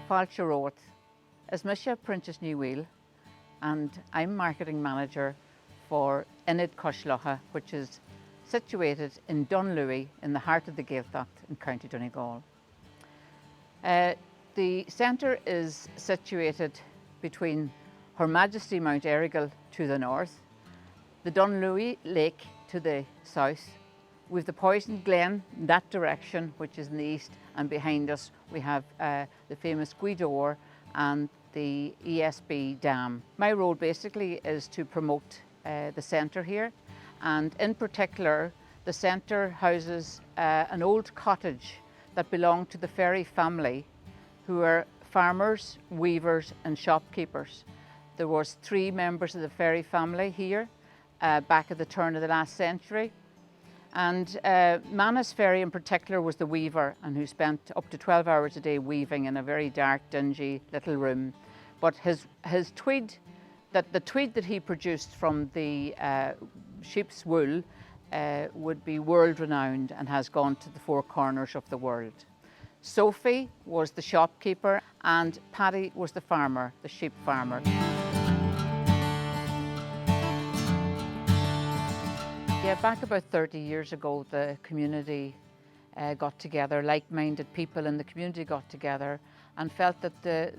Fáilte Road is Misha Princess New Wheel, and I'm marketing manager for Ionad Cois Locha, which is situated in Dunlewey in the heart of the Gaeltacht in County Donegal. The centre is situated between Her Majesty Mount Errigal to the north, the Dunlewey Lake to the south, with the Poisoned Glen in that direction, which is in the east, and behind us we have the famous Guinness and the ESB Dam. My role basically is to promote the centre here, and in particular the centre houses an old cottage that belonged to the Ferry family, who are farmers, weavers and shopkeepers. There was 3 members of the Ferry family here back at the turn of the last century. And Manus Ferry in particular was the weaver, and who spent up to 12 hours a day weaving in a very dark, dingy little room. But his tweed, the tweed that he produced from the sheep's wool would be world renowned and has gone to the 4 corners of the world. Sophie was the shopkeeper and Paddy was the farmer, the sheep farmer. Yeah, back about 30 years ago, the community got together, like-minded people in the community got together and felt that the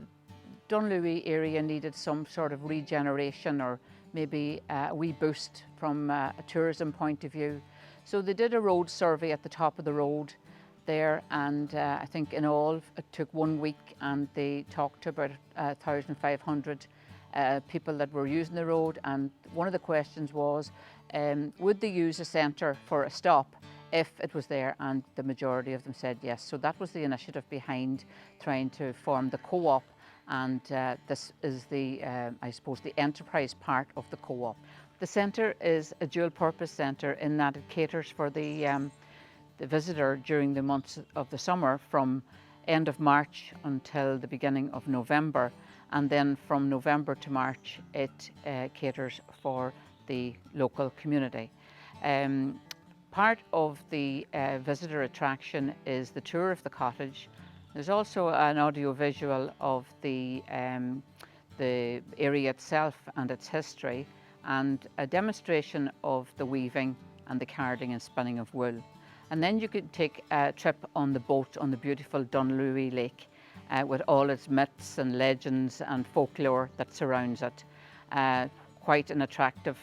Dunlewey area needed some sort of regeneration, or maybe a wee boost from a tourism point of view. So they did a road survey at the top of the road there, and I think in all it took 1 week, and they talked to about 1,500 people that were using the road. And one of the questions was, would they use a centre for a stop if it was there? And the majority of them said yes. So that was the initiative behind trying to form the co-op, and this is the, I suppose, the enterprise part of the co-op. The centre is a dual-purpose centre in that it caters for the visitor during the months of the summer, from end of March until the beginning of November, and then from November to March it caters for the local community. Part of the visitor attraction is the tour of the cottage. There's also an audio-visual of the area itself and its history, and a demonstration of the weaving and the carding and spinning of wool. And then you could take a trip on the boat on the beautiful Dunlewey Lake with all its myths and legends and folklore that surrounds it. Quite an attractive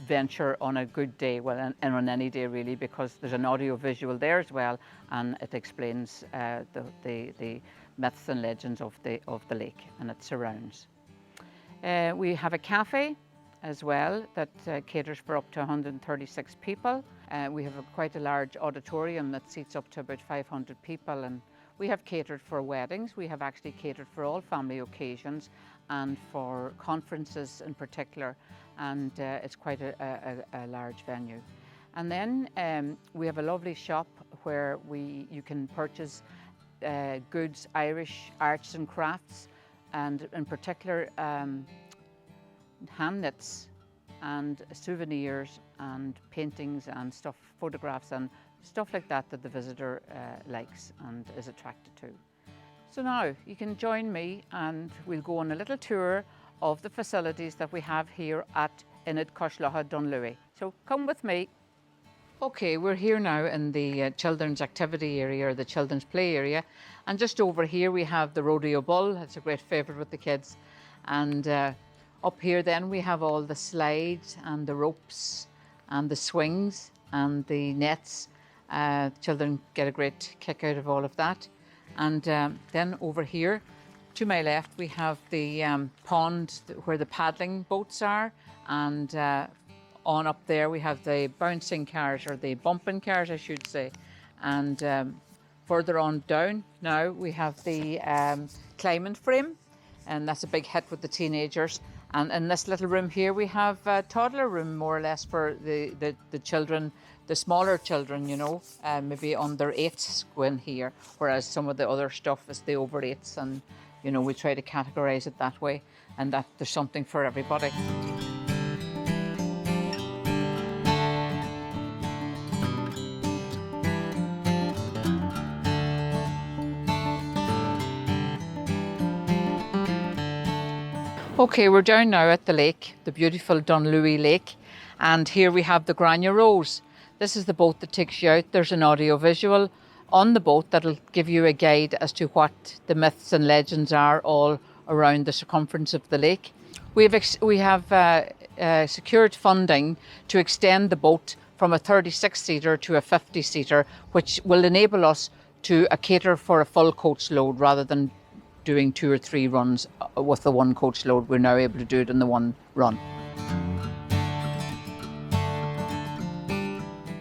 venture on a good day, well, and on any day really, because there's an audio visual there as well, and it explains the myths and legends of the lake and its surrounds. We have a cafe as well that caters for up to 136 people. We have quite a large auditorium that seats up to about 500 people, and we have catered for weddings. We have actually catered for all family occasions and for conferences in particular, and it's quite a large venue. And then we have a lovely shop where you can purchase goods, Irish arts and crafts, and in particular hand knits and souvenirs and paintings and stuff, photographs and stuff like that that the visitor likes and is attracted to. So now you can join me and we'll go on a little tour of the facilities that we have here at Ionad Cois Locha, Dunlewey. So come with me. Okay, we're here now in the children's activity area, or the children's play area, and just over here we have the rodeo bull. It's a great favourite with the kids. And up here then we have all the slides and the ropes and the swings and the nets. Children get a great kick out of all of that. And then over here to my left we have the pond where the paddling boats are, and on up there we have the bouncing cars, or the bumping cars I should say. And further on down now we have the climbing frame, and that's a big hit with the teenagers. And in this little room here we have a toddler room, more or less, for the children, the smaller children, you know, maybe under 8s go in here, whereas some of the other stuff is the over 8s, and you know, we try to categorise it that way, and that there's something for everybody. Okay, we're down now at the lake, the beautiful Dunlewey Lake, and here we have the Grania Rose. This is the boat that takes you out. There's an audio visual on the boat that'll give you a guide as to what the myths and legends are all around the circumference of the lake. We have secured funding to extend the boat from a 36-seater to a 50-seater, which will enable us to cater for a full coach load rather than doing 2 or 3 runs with the one coach load. We're now able to do it in the one run.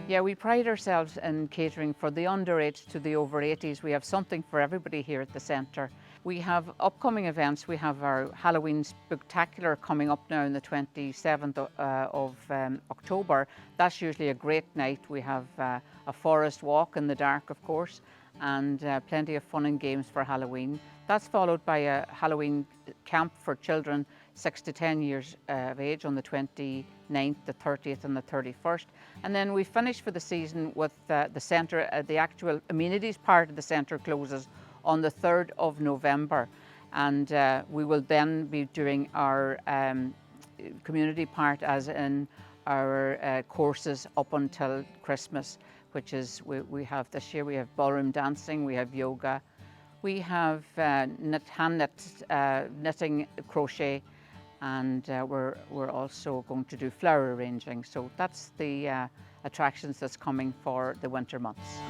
Yeah, we pride ourselves in catering for the under 8s to the over 80s. We have something for everybody here at the centre. We have upcoming events. We have our Halloween Spectacular coming up now on the 27th of October. That's usually a great night. We have a forest walk in the dark, of course, and plenty of fun and games for Halloween. That's followed by a Halloween camp for children 6 to 10 years of age on the 29th, the 30th and the 31st. And then we finish for the season with the centre, the actual amenities part of the centre closes on the 3rd of November. And we will then be doing our community part, as in our courses up until Christmas, which is, we have this year, we have ballroom dancing, we have yoga, we have knitting, crochet, and we're also going to do flower arranging. So that's the attractions that's coming for the winter months.